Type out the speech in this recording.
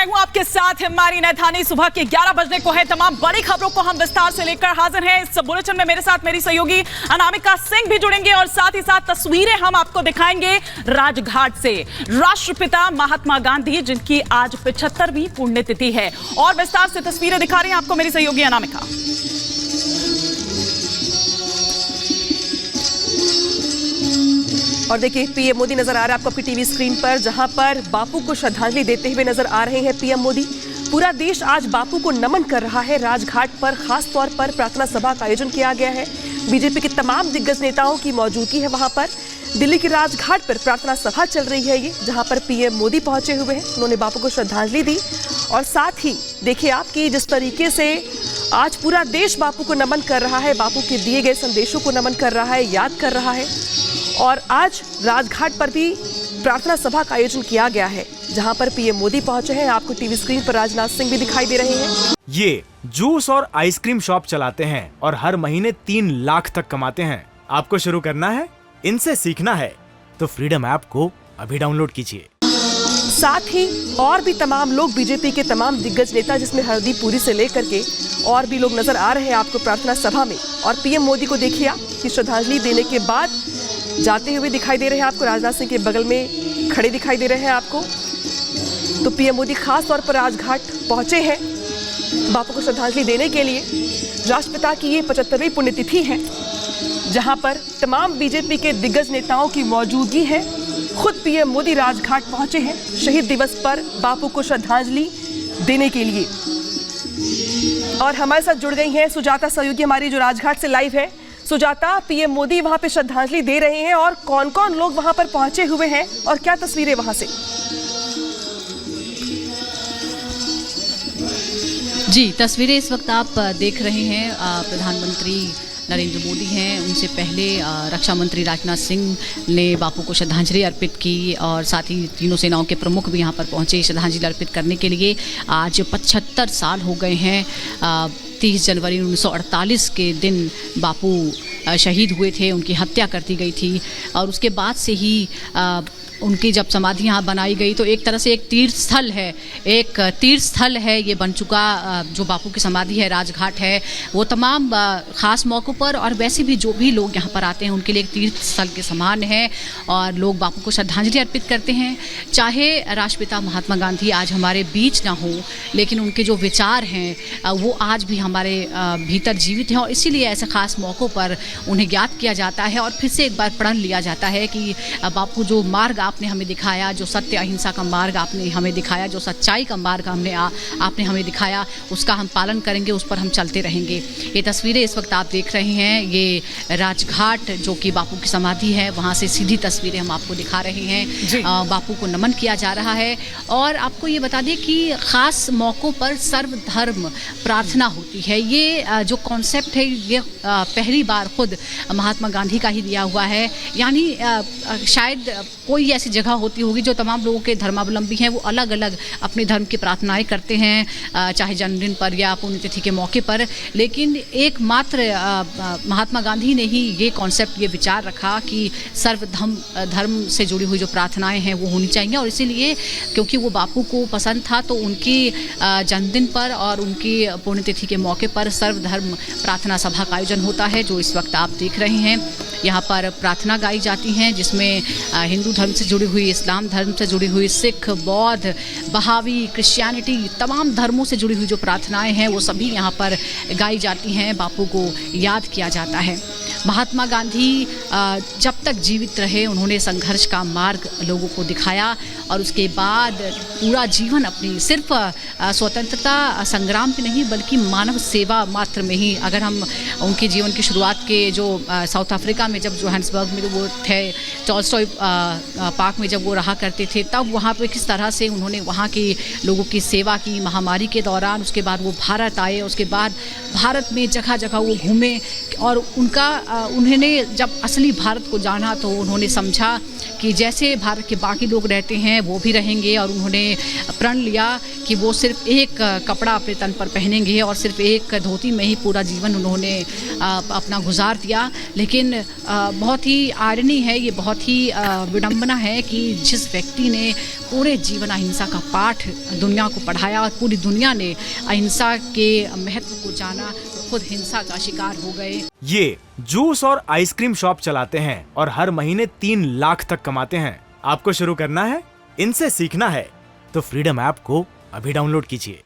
हूं आपके साथ हिमारी नैथानी। सुबह के 11 बजने को है। तमाम बड़ी खबरों को हम विस्तार से लेकर हाजिर हैं। इस बुलेटिन में मेरे साथ मेरी सहयोगी अनामिका सिंह भी जुड़ेंगे और साथ ही साथ तस्वीरें हम आपको दिखाएंगे राजघाट से। राष्ट्रपिता महात्मा गांधी जिनकी आज 75वीं पुण्यतिथि है और विस्तार से तस्वीरें दिखा रही हैं आपको मेरी सहयोगी अनामिका। और देखिए पीएम मोदी नजर आ रहा है आपको आपकी टीवी स्क्रीन पर, जहां पर बापू को श्रद्धांजलि देते हुए नजर आ रहे हैं पीएम मोदी। पूरा देश आज बापू को नमन कर रहा है। राजघाट पर खास तौर पर प्रार्थना सभा का आयोजन किया गया है। बीजेपी के तमाम दिग्गज नेताओं की मौजूदगी है वहां पर। दिल्ली की राजघाट पर प्रार्थना सभा चल रही है ये, जहां पर पीएम मोदी पहुंचे हुए हैं। उन्होंने बापू को श्रद्धांजलि दी और साथ ही देखिए आपकी जिस तरीके से आज पूरा देश बापू को नमन कर रहा है, बापू के दिए गए संदेशों को नमन कर रहा है, याद कर रहा है। और आज राजघाट पर भी प्रार्थना सभा का आयोजन किया गया है, जहां पर पीएम मोदी पहुंचे हैं। आपको टीवी स्क्रीन पर राजनाथ सिंह भी दिखाई दे रहे हैं। ये जूस और आइसक्रीम शॉप चलाते हैं और हर महीने 3 लाख तक कमाते हैं। आपको शुरू करना है, इनसे सीखना है तो फ्रीडम ऐप को अभी डाउनलोड कीजिए। साथ ही और भी तमाम लोग, बीजेपी के तमाम दिग्गज नेता, जिसमें हरदीप पुरी से लेकर के और भी लोग नजर आ रहे हैं आपको प्रार्थना सभा में। और पीएम मोदी को देखिए कि श्रद्धांजलि देने के बाद जाते हुए दिखाई दे रहे हैं आपको। राजनाथ सिंह के बगल में खड़े दिखाई दे रहे हैं आपको। तो पीएम मोदी खास तौर पर राजघाट पहुंचे हैं बापू को श्रद्धांजलि देने के लिए। राष्ट्रपिता की ये 75वीं पुण्यतिथि है, जहां पर तमाम बीजेपी के दिग्गज नेताओं की मौजूदगी है। खुद पीएम मोदी राजघाट पहुंचे हैं शहीद दिवस पर बापू को श्रद्धांजलि देने के लिए। और हमारे साथ जुड़ गई हैं सुजाता सहयोगी हमारी, जो राजघाट से लाइव है। सुजाता, पीएम मोदी वहां पे श्रद्धांजलि दे रहे हैं और कौन कौन लोग वहां पर पहुंचे हुए हैं और क्या तस्वीरें वहां से? जी, तस्वीरें इस वक्त आप देख रहे हैं। प्रधानमंत्री नरेंद्र मोदी हैं, उनसे पहले रक्षा मंत्री राजनाथ सिंह ने बापू को श्रद्धांजलि अर्पित की और साथ ही तीनों सेनाओं के प्रमुख भी यहाँ पर पहुँचे श्रद्धांजलि अर्पित करने के लिए। आज 75 साल हो गए हैं। 30 जनवरी 1948 के दिन बापू शहीद हुए थे, उनकी हत्या कर दी गई थी और उसके बाद से ही उनकी जब समाधि यहाँ बनाई गई तो एक तरह से एक तीर्थ स्थल है ये बन चुका। जो बापू की समाधि है, राजघाट है, वो तमाम ख़ास मौक़ों पर और वैसे भी जो भी लोग यहाँ पर आते हैं उनके लिए एक तीर्थ स्थल के समान है और लोग बापू को श्रद्धांजलि अर्पित करते हैं। चाहे राष्ट्रपिता महात्मा गांधी आज हमारे बीच ना हो, लेकिन उनके जो विचार हैं वो आज भी हमारे भीतर जीवित हैं और इसीलिए ऐसे ख़ास मौक़ों पर उन्हें याद किया जाता है और फिर से एक बार प्रण लिया जाता है कि बापू जो मार्ग आपने हमें दिखाया, जो सत्य अहिंसा का मार्ग आपने हमें दिखाया, जो सच्चाई का मार्ग आपने हमें दिखाया, उसका हम पालन करेंगे, उस पर हम चलते रहेंगे। ये तस्वीरें इस वक्त आप देख रहे हैं, ये राजघाट जो कि बापू की समाधि है, वहाँ से सीधी तस्वीरें हम आपको दिखा रहे हैं। बापू को नमन किया जा रहा है और आपको ये बता दें कि ख़ास मौक़ों पर सर्वधर्म प्रार्थना होती है। ये जो कॉन्सेप्ट है ये पहली बार खुद महात्मा गांधी का ही दिया हुआ है। यानी शायद कोई ऐसी जगह होती होगी जो तमाम लोगों के धर्मावलंबी हैं, वो अलग अलग अपने धर्म की प्रार्थनाएं करते हैं, चाहे जन्मदिन पर या पुण्यतिथि के मौके पर, लेकिन एकमात्र महात्मा गांधी ने ही ये कॉन्सेप्ट, ये विचार रखा कि धर्म से जुड़ी हुई जो प्रार्थनाएं हैं वो होनी चाहिए। और इसीलिए क्योंकि वो बापू को पसंद था तो उनकी जन्मदिन पर और उनकी पुण्यतिथि के मौके पर सर्वधर्म प्रार्थना सभा का आयोजन होता है, जो इस वक्त आप देख रहे हैं। यहाँ पर प्रार्थना गाई जाती हैं जिसमें हिंदू धर्म से जुड़ी हुई, इस्लाम धर्म से जुड़ी हुई, सिख, बौद्ध, बहावी, क्रिश्चियनिटी, तमाम धर्मों से जुड़ी हुई जो प्रार्थनाएं हैं वो सभी यहाँ पर गाई जाती हैं। बापू को याद किया जाता है। महात्मा गांधी जब तक जीवित रहे उन्होंने संघर्ष का मार्ग लोगों को दिखाया और उसके बाद पूरा जीवन अपनी सिर्फ स्वतंत्रता संग्राम में नहीं बल्कि मानव सेवा मात्र में ही, अगर हम उनके जीवन की शुरुआत के जो साउथ अफ्रीका में जब जोहान्सबर्ग में वो थे, टॉल्स्टॉय पार्क में जब वो रहा करते थे, तब वहाँ पे किस तरह से उन्होंने वहाँ के लोगों की सेवा की महामारी के दौरान। उसके बाद वो भारत आए, उसके बाद भारत में जगह जगह वो घूमे और उन्होंने जब असली भारत को जाना तो उन्होंने समझा कि जैसे भारत के बाकी लोग रहते हैं वो भी रहेंगे और उन्होंने प्रण लिया कि वो सिर्फ एक कपड़ा अपने तन पर पहनेंगे और सिर्फ एक धोती में ही पूरा जीवन उन्होंने अपना गुजार दिया। लेकिन बहुत ही आयरनी है, ये बहुत ही विडंबना है कि जिस व्यक्ति ने पूरे जीवन अहिंसा का पाठ दुनिया को पढ़ाया और पूरी दुनिया ने अहिंसा के महत्व को जाना, खुद हिंसा का शिकार हो गए। ये जूस और आइसक्रीम शॉप चलाते हैं और हर महीने 3 लाख तक कमाते हैं। आपको शुरू करना है, इनसे सीखना है, तो फ्रीडम ऐप को अभी डाउनलोड कीजिए।